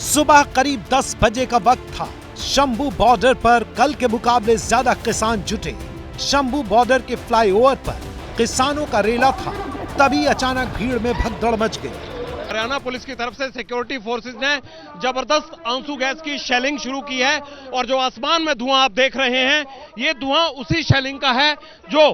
सुबह करीब 10 बजे का वक्त था। शंभू बॉर्डर पर कल के मुकाबले ज्यादा किसान जुटे। शंभू बॉर्डर के फ्लाईओवर पर किसानों का रेला था, तभी अचानक भीड़ में भगदड़ मच गई। हरियाणा पुलिस की तरफ से सिक्योरिटी फोर्सेस ने जबरदस्त आंसू गैस की शेलिंग शुरू की है और जो आसमान में धुआं आप देख रहे हैं, ये धुआं उसी शेलिंग का है जो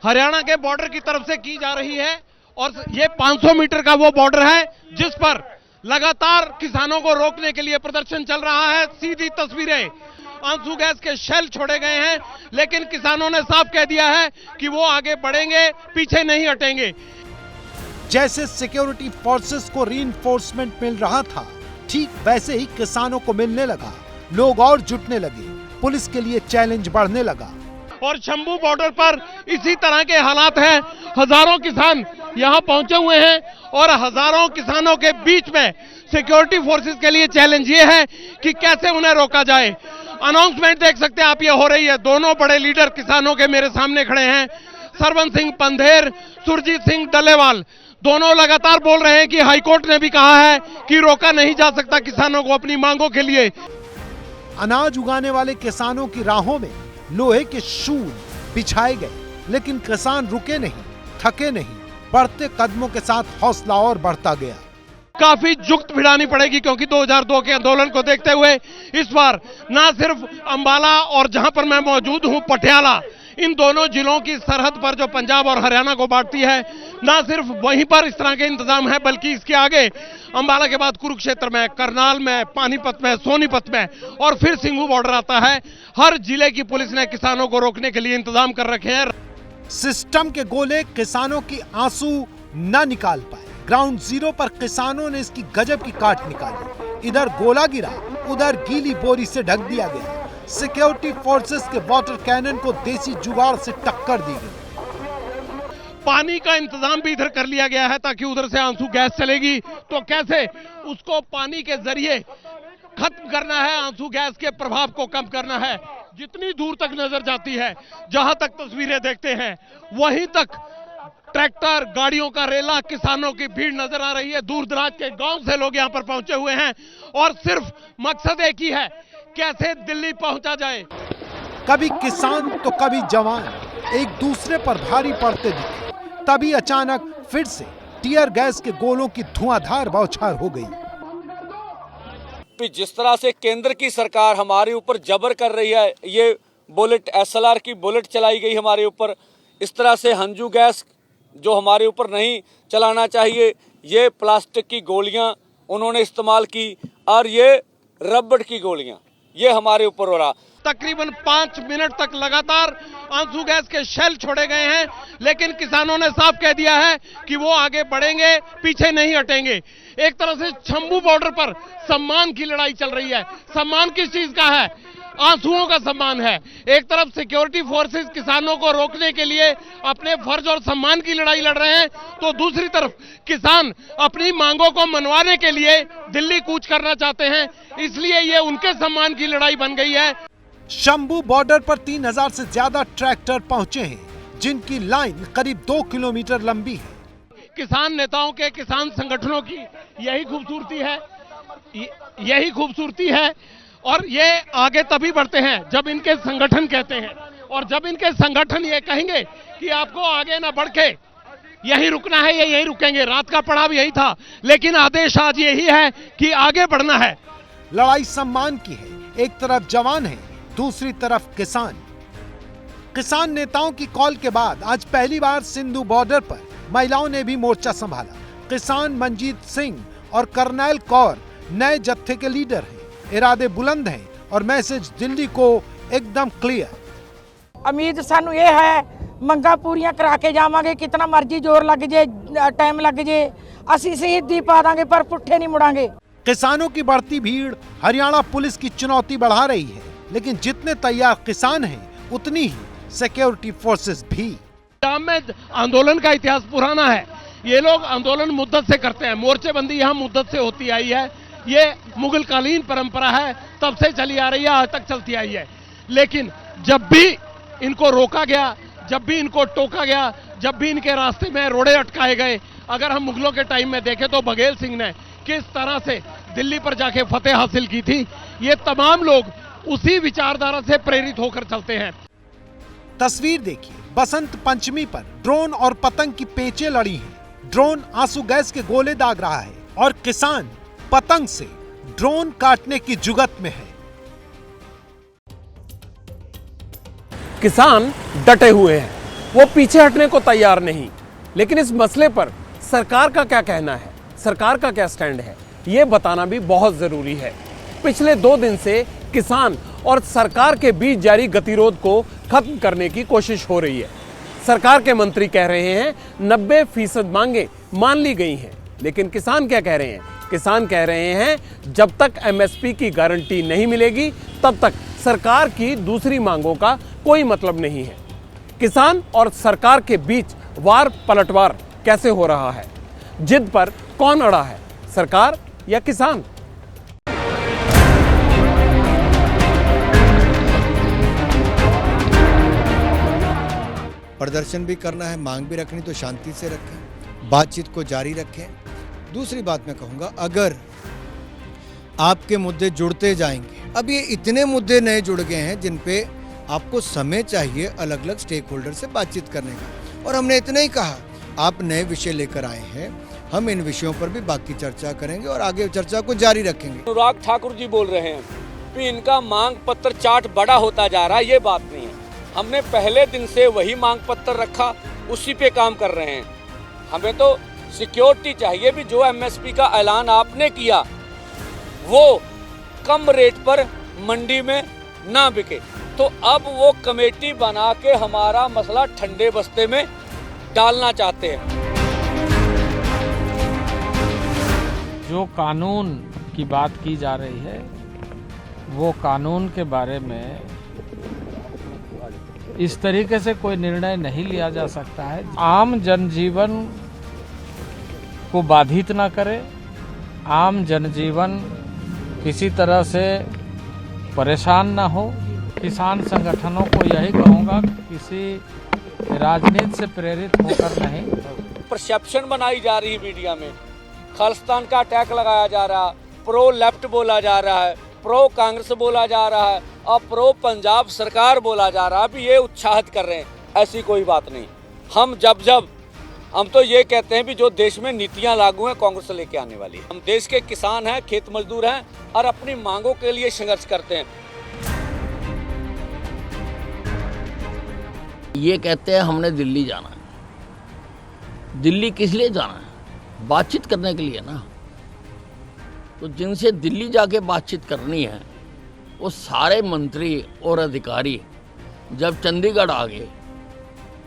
हरियाणा के बॉर्डर की तरफ से की जा रही है। और ये 500 मीटर का वो बॉर्डर है जिस पर लगातार किसानों को रोकने के लिए प्रदर्शन चल रहा है। सीधी तस्वीरें, आंसू गैस के शेल छोड़े गए हैं, लेकिन किसानों ने साफ कह दिया है कि वो आगे बढ़ेंगे, पीछे नहीं हटेंगे। जैसे सिक्योरिटी फोर्सेस को रीइंफोर्समेंट मिल रहा था, ठीक वैसे ही किसानों को मिलने लगा। लोग और जुटने लगे, पुलिस के लिए चैलेंज बढ़ने लगा। और शंभू बॉर्डर पर इसी तरह के हालात हैं। हजारों किसान यहां पहुंचे हुए हैं और हजारों किसानों के बीच में सिक्योरिटी फोर्सेस के लिए चैलेंज ये है कि कैसे उन्हें रोका जाए। अनाउंसमेंट देख सकते हैं आप, ये हो रही है। दोनों बड़े लीडर किसानों के मेरे सामने खड़े हैं, सरवन सिंह पंधेर, सुरजीत सिंह डल्लेवाल। दोनों लगातार बोल रहे हैं कि हाईकोर्ट ने भी कहा है कि रोका नहीं जा सकता किसानों को अपनी मांगों के लिए। अनाज उगाने वाले किसानों की राहों में लोहे के शूल बिछाए गए, लेकिन किसान रुके नहीं, थके नहीं। बढ़ते कदमों के साथ हौसला और बढ़ता गया। काफी जुगत भिड़ानी पड़ेगी क्योंकि 2002 के आंदोलन को देखते हुए इस बार ना सिर्फ अंबाला और जहां पर मैं मौजूद हूं पटियाला, इन दोनों जिलों की सरहद पर जो पंजाब और हरियाणा को बांटती है, ना सिर्फ वहीं पर इस तरह के इंतजाम है, बल्कि इसके आगे अंबाला के बाद कुरुक्षेत्र में, करनाल में, पानीपत में, सोनीपत में और फिर सिंघू बॉर्डर आता है। हर जिले की पुलिस ने किसानों को रोकने के लिए इंतजाम कर रखे हैं। सिस्टम के गोले किसानों की आंसू न निकाल पाए। ग्राउंड जीरो पर किसानों ने इसकी गजब की काट निकाली। इधर गोला गिरा, उधर गीली बोरी से ढक दिया गया। सिक्योरिटी फोर्सेस के वाटर कैनन को देसी जुगाड़ से टक्कर दी गई। पानी का इंतजाम भी इधर कर लिया गया है ताकि उधर से आंसू गैस चलेगी तो कैसे उसको पानी के जरिए खत्म करना है, आंसू गैस के प्रभाव को कम करना है। जितनी दूर तक नजर जाती है, जहां तक तस्वीरें देखते हैं, वहीं तक ट्रैक्टर, गाड़ियों का रेला, किसानों की भीड़ नजर आ रही है। दूर दराज के गांव से लोग यहां पर पहुंचे हुए हैं और सिर्फ मकसद एक ही है, कैसे दिल्ली पहुंचा जाए। कभी किसान तो कभी जवान एक दूसरे पर भारी पड़ते दिखे। तभी अचानक फिर से टीयर गैस के गोलों की धुआंधार बौछार हो गई। जिस तरह से केंद्र की सरकार हमारे ऊपर जबर कर रही है, ये बुलेट SLR की बुलेट चलाई गई हमारे ऊपर, इस तरह से हंजू गैस जो हमारे ऊपर नहीं चलाना चाहिए, ये प्लास्टिक की गोलियां उन्होंने इस्तेमाल की और ये रबड़ की गोलियां, ये हमारे ऊपर हो रहा। तकरीबन 5 मिनट तक लगातार आंसू गैस के शेल छोड़े गए हैं, लेकिन किसानों ने साफ कह दिया है कि वो आगे बढ़ेंगे, पीछे नहीं हटेंगे। एक तरह से शंभू बॉर्डर पर सम्मान की लड़ाई चल रही है। सम्मान किस चीज का है? आंसुओं का सम्मान है। एक तरफ सिक्योरिटी फोर्सेस किसानों को रोकने के लिए अपने फर्ज और सम्मान की लड़ाई लड़ रहे हैं, तो दूसरी तरफ किसान अपनी मांगों को मनवाने के लिए दिल्ली कूच करना चाहते हैं, इसलिए ये उनके सम्मान की लड़ाई बन गई है। शंभू बॉर्डर पर 3000 से ज्यादा ट्रैक्टर पहुंचे हैं, जिनकी लाइन करीब 2 किलोमीटर लंबी है। किसान नेताओं के, किसान संगठनों की यही खूबसूरती है और ये आगे तभी बढ़ते हैं जब इनके संगठन कहते हैं, और जब इनके संगठन ये कहेंगे कि आपको आगे ना बढ़ के यही रुकना है, ये यही रुकेंगे। रात का पड़ाव यही था, लेकिन आदेश आज यही है कि आगे बढ़ना है। लड़ाई सम्मान की है। एक तरफ जवान है, दूसरी तरफ किसान। किसान नेताओं की कॉल के बाद आज पहली बार सिंधु बॉर्डर पर महिलाओं ने भी मोर्चा संभाला। किसान मनजीत सिंह और करनैल कौर नए जत्थे के लीडर हैं। इरादे बुलंद हैं और मैसेज दिल्ली को एकदम क्लियर। उम्मीद सानू ये है, मंगा पूरियां करा के जावांगे, कितना मर्जी जोर लग जे, टाइम लग जे, असी शहीदी पा दांगे पर पुट्ठे नहीं मुड़ांगे। किसानों की बढ़ती भीड़ हरियाणा पुलिस की चुनौती बढ़ा रही है, लेकिन जितने तैयार किसान हैं, उतनी ही सिक्योरिटी फोर्सेस भी। पंजाब में आंदोलन का इतिहास पुराना है। ये लोग आंदोलन मुद्दत से करते हैं, मोर्चेबंदी यहाँ मुद्दत से होती आई है। ये मुगल कालीन परंपरा है, तब से चली आ रही है, आज तक चलती आई है। लेकिन जब भी इनको रोका गया, जब भी इनको टोका गया, जब भी इनके रास्ते में रोड़े अटकाए गए, अगर हम मुगलों के टाइम में देखें तो बघेल सिंह ने किस तरह से दिल्ली पर जाके फतेह हासिल की थी, ये तमाम लोग उसी विचारधारा से प्रेरित होकर चलते हैं। तस्वीर देखिए, बसंत पंचमी पर ड्रोन और पतंग की पेचें लड़ी हैं। ड्रोन आंसू गैस के गोले दाग रहा है और किसान पतंग से ड्रोन काटने की जुगत में है। किसान डटे हुए हैं, वो पीछे हटने को तैयार नहीं। लेकिन इस मसले पर सरकार का क्या कहना है, सरकार का क्या स्टैंड है, ये बताना भी बहुत जरूरी है। पिछले 2 दिन से किसान और सरकार के बीच जारी गतिरोध को खत्म करने की कोशिश हो रही है। सरकार के मंत्री कह रहे हैं 90% मांगे मान ली गई हैं, लेकिन किसान क्या कह रहे हैं? किसान कह रहे हैं जब तक एमएसपी की गारंटी नहीं मिलेगी तब तक सरकार की दूसरी मांगों का कोई मतलब नहीं है। किसान और सरकार के बीच वार पलटवार कैसे हो रहा है? जिद पर कौन अड़ा है, सरकार या किसान? प्रदर्शन भी करना है, मांग भी रखनी तो शांति से रखें, बातचीत को जारी रखें। दूसरी बात मैं कहूँगा, अगर आपके मुद्दे जुड़ते जाएंगे, अब ये इतने मुद्दे नए जुड़ गए हैं जिन पे आपको समय चाहिए अलग अलग स्टेक होल्डर से बातचीत करने का। और हमने इतना ही कहा, आप नए विषय लेकर आए हैं, हम इन विषयों पर भी बाकी चर्चा करेंगे और आगे चर्चा को जारी रखेंगे। अनुराग ठाकुर जी बोल रहे हैं कि इनका मांग पत्र चार्ट बड़ा होता जा रहा है, ये बात नहीं है। हमने पहले दिन से वही मांग पत्र रखा, उसी पे काम कर रहे हैं। हमें तो सिक्योरिटी चाहिए भी, जो एमएसपी का ऐलान आपने किया वो कम रेट पर मंडी में ना बिके, तो अब वो कमेटी बना के हमारा मसला ठंडे बस्ते में डालना चाहते हैं। जो कानून की बात की जा रही है वो कानून के बारे में इस तरीके से कोई निर्णय नहीं लिया जा सकता है आम जनजीवन को बाधित ना करे, आम जनजीवन किसी तरह से परेशान ना हो। किसान संगठनों को यही कहूँगा कि किसी राजनीति से प्रेरित होकर नहीं। परसेप्शन बनाई जा रही मीडिया में, खालिस्तान का अटैक लगाया जा रहा, प्रो लेफ्ट बोला जा रहा है, प्रो कांग्रेस बोला जा रहा है और प्रो पंजाब सरकार बोला जा रहा है। भी ये उत्साहित कर रहे हैं, ऐसी कोई बात नहीं। हम तो ये कहते हैं भी जो देश में नीतियां लागू हैं कांग्रेस लेके आने वाली है। हम देश के किसान हैं, खेत मजदूर हैं और अपनी मांगों के लिए संघर्ष करते हैं। ये कहते हैं हमने दिल्ली जाना है। दिल्ली किस लिए जाना है? बातचीत करने के लिए ना। तो जिनसे दिल्ली जाके बातचीत करनी है वो सारे मंत्री और अधिकारी जब चंडीगढ़ आ गए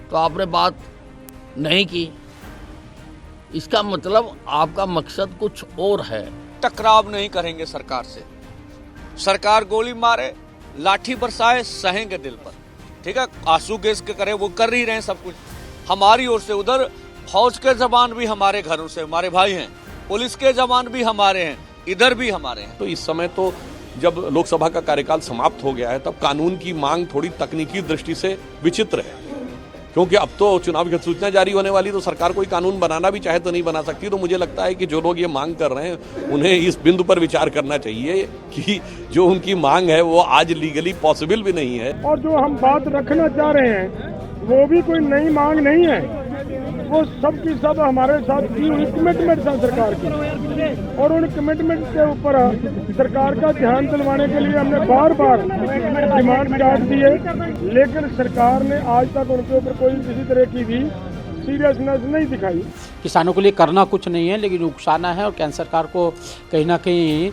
तो आपने बात नहीं की, इसका मतलब आपका मकसद कुछ और है। टकराव नहीं करेंगे सरकार से। सरकार गोली मारे, लाठी बरसाए, सहेंगे दिल पर, ठीक है। आंसू गैस के करे वो कर ही रहे हैं सब कुछ हमारी ओर से। उधर फौज के जवान भी हमारे घरों से हमारे भाई हैं, पुलिस के जवान भी हमारे हैं, इधर भी हमारे हैं। तो इस समय तो जब लोकसभा का कार्यकाल समाप्त हो गया है तब कानून की मांग थोड़ी तकनीकी दृष्टि से विचित्र है, क्योंकि अब तो चुनाव की सूचना जारी होने वाली, तो सरकार कोई कानून बनाना भी चाहे तो नहीं बना सकती। तो मुझे लगता है कि जो लोग ये मांग कर रहे हैं उन्हें इस बिंदु पर विचार करना चाहिए कि जो उनकी मांग है वो आज लीगली पॉसिबल भी नहीं है। और जो हम बात रखना चाह रहे हैं वो भी कोई नई मांग नहीं है, वो सब की सब हमारे साथ की हुई कमिटमेंट है सरकार की, और उन कमिटमेंट के ऊपर सरकार का ध्यान दिलवाने के लिए हमने बार बार डिमांड काट दी है, लेकिन सरकार ने आज तक उनके ऊपर कोई किसी तरह की भी सीरियसनेस नहीं दिखाई। किसानों के लिए करना कुछ नहीं है, लेकिन उकसाना है और केंद्र सरकार को कहीं ना कहीं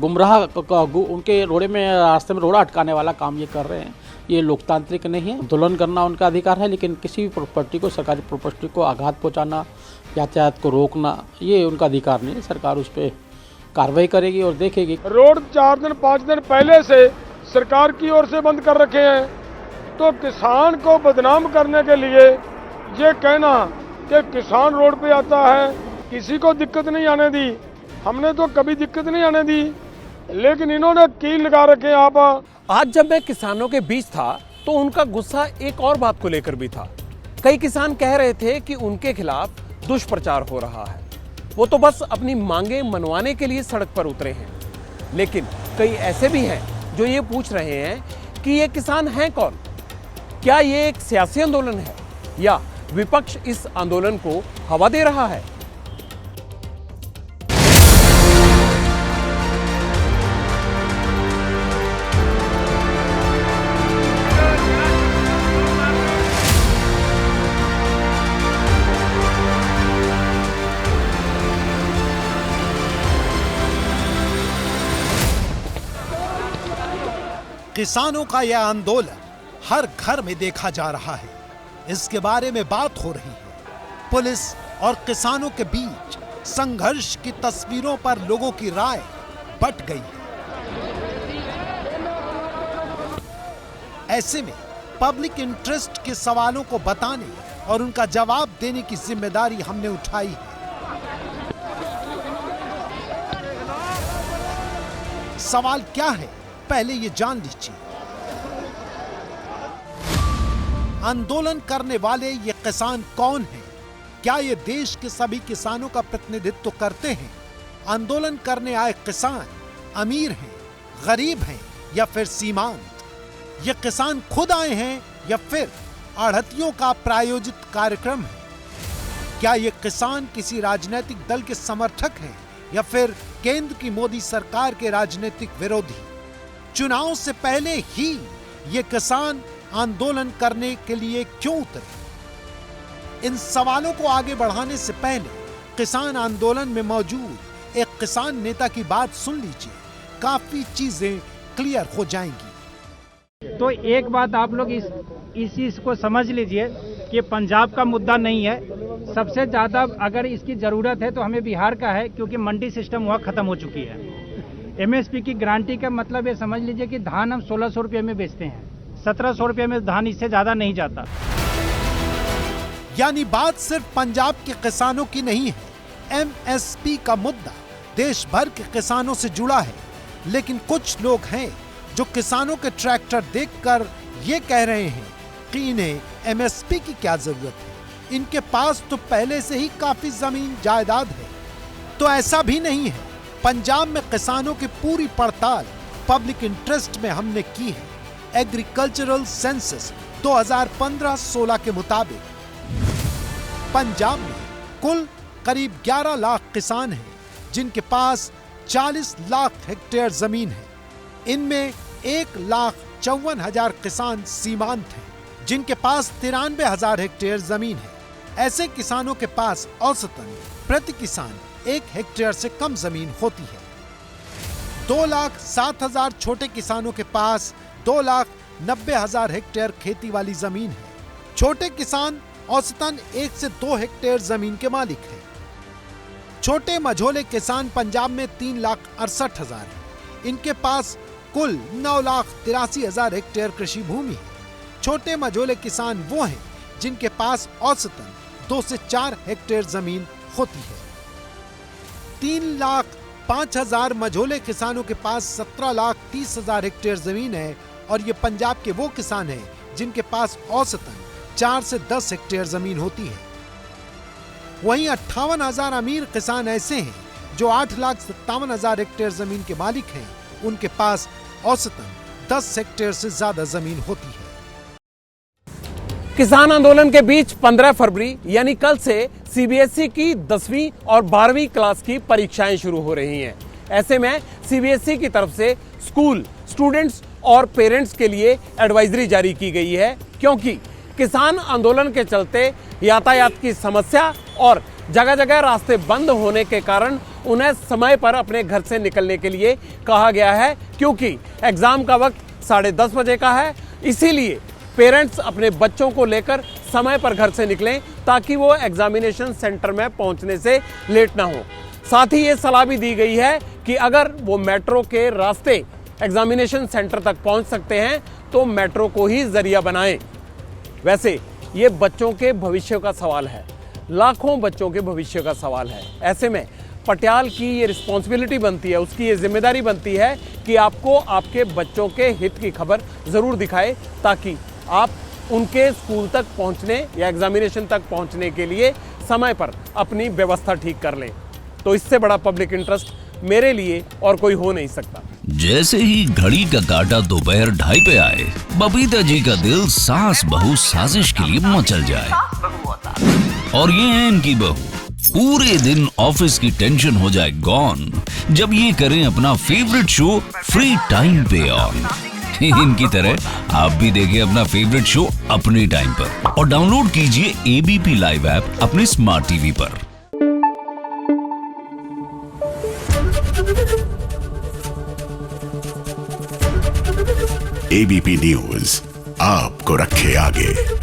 गुमराह उनके रोड़े में रास्ते में रोड़ा अटकाने वाला काम ये कर रहे हैं। ये लोकतांत्रिक नहीं है। आंदोलन करना उनका अधिकार है, लेकिन किसी भी प्रॉपर्टी को, सरकारी प्रॉपर्टी को आघात पहुंचाना, यातायात को रोकना, ये उनका अधिकार नहीं है। सरकार उस पर कार्रवाई करेगी और देखेगी। रोड 4 दिन 5 दिन पहले से सरकार की ओर से बंद कर रखे हैं, तो किसान को बदनाम करने के लिए ये कहना कि किसान रोड पे आता है, किसी को दिक्कत नहीं आने दी, हमने तो कभी दिक्कत नहीं आने दी, लेकिन इन्होंने कील लगा रखे। आप आज जब मैं किसानों के बीच था तो उनका गुस्सा एक और बात को लेकर भी था। कई किसान कह रहे थे कि उनके खिलाफ दुष्प्रचार हो रहा है। वो तो बस अपनी मांगे मनवाने के लिए सड़क पर उतरे हैं। लेकिन कई ऐसे भी हैं जो ये पूछ रहे हैं कि ये किसान हैं कौन? क्या ये एक सियासी आंदोलन है या विपक्ष इस आंदोलन को हवा दे रहा है? किसानों का यह आंदोलन हर घर में देखा जा रहा है। इसके बारे में बात हो रही है। पुलिस और किसानों के बीच संघर्ष की तस्वीरों पर लोगों की राय बट गई है। ऐसे में पब्लिक इंटरेस्ट के सवालों को बताने और उनका जवाब देने की जिम्मेदारी हमने उठाई है। सवाल क्या है, पहले ये जान लीजिए। आंदोलन करने वाले ये किसान कौन हैं? क्या ये देश के सभी किसानों का प्रतिनिधित्व करते हैं? आंदोलन करने आए किसान अमीर हैं, गरीब हैं या फिर सीमांत? ये किसान खुद आए हैं या फिर आढ़तियों का प्रायोजित कार्यक्रम है? क्या ये किसान किसी राजनीतिक दल के समर्थक हैं या फिर केंद्र की मोदी सरकार के राजनीतिक विरोधी? चुनाव से पहले ही ये किसान आंदोलन करने के लिए क्यों उतरे? इन सवालों को आगे बढ़ाने से पहले किसान आंदोलन में मौजूद एक किसान नेता की बात सुन लीजिए। काफी चीजें क्लियर हो जाएंगी। तो एक बात आप लोग इस चीज को समझ लीजिए कि पंजाब का मुद्दा नहीं है। सबसे ज्यादा अगर इसकी जरूरत है तो हमें बिहार का है, क्योंकि मंडी सिस्टम वहाँ खत्म हो चुकी है। एमएसपी की गारंटी का मतलब ये समझ लीजिए कि धान हम 1600 रुपये में बेचते हैं, 1700 रुपये में धान इससे ज्यादा नहीं जाता। यानी बात सिर्फ पंजाब के किसानों की नहीं है। एमएसपी का मुद्दा देश भर के किसानों से जुड़ा है। लेकिन कुछ लोग हैं जो किसानों के ट्रैक्टर देखकर ये कह रहे हैं कि इन्हें एमएसपी की क्या जरूरत है, इनके पास तो पहले से ही काफी जमीन जायदाद है। तो ऐसा भी नहीं है। पंजाब में किसानों की पूरी पड़ताल पब्लिक इंटरेस्ट में हमने की है। एग्रीकल्चरल सेंसस 2015-16 के मुताबिक पंजाब में कुल करीब 11 लाख किसान हैं, जिनके पास 40 लाख हेक्टेयर जमीन है। इनमें 1,54,000 किसान सीमांत हैं, जिनके पास 93,000 हेक्टेयर जमीन है। ऐसे किसानों के पास औसतन प्रति किसान 1 हेक्टेयर से कम जमीन होती है। 2,07,000 छोटे किसानों के पास 2,90,000 हेक्टेयर खेती वाली जमीन है। छोटे किसान औसतन 1 से 2 हेक्टेयर जमीन के मालिक हैं। छोटे मझोले किसान पंजाब में 3,68,000 हैं। इनके पास कुल 9,83,000 हेक्टेयर कृषि भूमि है। छोटे मझोले किसान वो हैं जिनके पास औसतन 2 से 4 हेक्टेयर जमीन होती है। 3,05,000 मझोले किसानों के पास 17,30,000 हेक्टेयर जमीन है और ये पंजाब के वो किसान हैं जिनके पास औसतन 4 से 10 हेक्टेयर जमीन होती है। वहीं 58,000 अमीर किसान ऐसे हैं जो 8,57,000 हेक्टेयर जमीन के मालिक हैं। उनके पास औसतन 10 हेक्टेयर से ज्यादा जमीन होती है। किसान आंदोलन के बीच 15 फरवरी यानी कल से सीबीएसई की 10वीं और 12वीं क्लास की परीक्षाएं शुरू हो रही हैं। ऐसे में सीबीएसई की तरफ से स्कूल, स्टूडेंट्स और पेरेंट्स के लिए एडवाइजरी जारी की गई है, क्योंकि किसान आंदोलन के चलते यातायात की समस्या और जगह जगह रास्ते बंद होने के कारण उन्हें समय पर अपने घर से निकलने के लिए कहा गया है, क्योंकि एग्जाम का वक्त 10:30 बजे का है। इसीलिए पेरेंट्स अपने बच्चों को लेकर समय पर घर से निकलें ताकि वो एग्जामिनेशन सेंटर में पहुंचने से लेट ना हो। साथ ही ये सलाह भी दी गई है कि अगर वो मेट्रो के रास्ते एग्जामिनेशन सेंटर तक पहुंच सकते हैं तो मेट्रो को ही जरिया बनाएं। वैसे ये बच्चों के भविष्य का सवाल है, लाखों बच्चों के भविष्य का सवाल है। ऐसे में पटियाल की ये रिस्पॉन्सिबिलिटी बनती है, उसकी ये जिम्मेदारी बनती है कि आपको आपके बच्चों के हित की खबर ज़रूर दिखाए ताकि आप उनके स्कूल तक पहुंचने या एग्जामिनेशन तक पहुंचने के लिए समय पर अपनी व्यवस्था ठीक कर लें। तो इससे बड़ा पब्लिक इंटरेस्ट मेरे लिए और कोई हो नहीं सकता। जैसे ही घड़ी का काटा दोपहर 2:30 पे आए, बबीता जी का दिल सास बहू साजिश के लिए मचल जाए। और ये है इनकी बहू, पूरे दिन ऑफिस की टेंशन हो जाए गॉन जब ये करें अपना फेवरेट शो फ्री टाइम पे ऑन। इनकी तरह आप भी देखें अपना फेवरेट शो अपने टाइम पर और डाउनलोड कीजिए एबीपी लाइव ऐप अपने स्मार्ट टीवी पर। एबीपी न्यूज आपको रखे आगे।